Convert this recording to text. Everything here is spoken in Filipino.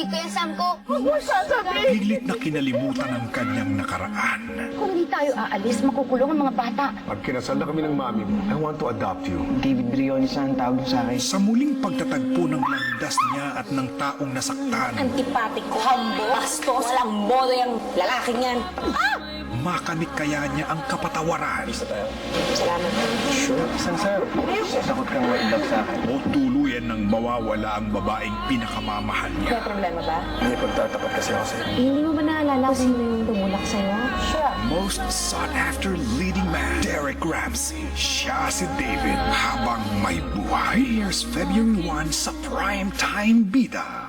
ko yan, Sam ko. Huwag mo sasabihin! Pilit na kinalimutan ang kanyang nakaraan. Kung hindi tayo aalis, makukulong ang mga bata. Pag kinasal na kami ng mami mo, I want to adopt you. David Briones na ang tawag mo sa akin. Sa muling pagtatagpo ng landas niya at ng taong nasaktan, Antipatik ko, hambo, bastos, walang modo yung lalaking yan. makanik kaya niya ang kapatawaran Salamat. Sure. Saan, sir? Takot kang ma-love sa akin. o tuluyan ng mawawala ang babaeng pinakamamahal niya. May problema ba? May pagtatapat kasi ako sa'yo. Hindi mo ba naalala kung sino yung tumulak sa'yo? Sure. Most sought after leading man, Derek Ramsey. Siya si David habang may buhay. Years February 1 sa Primetime Bida.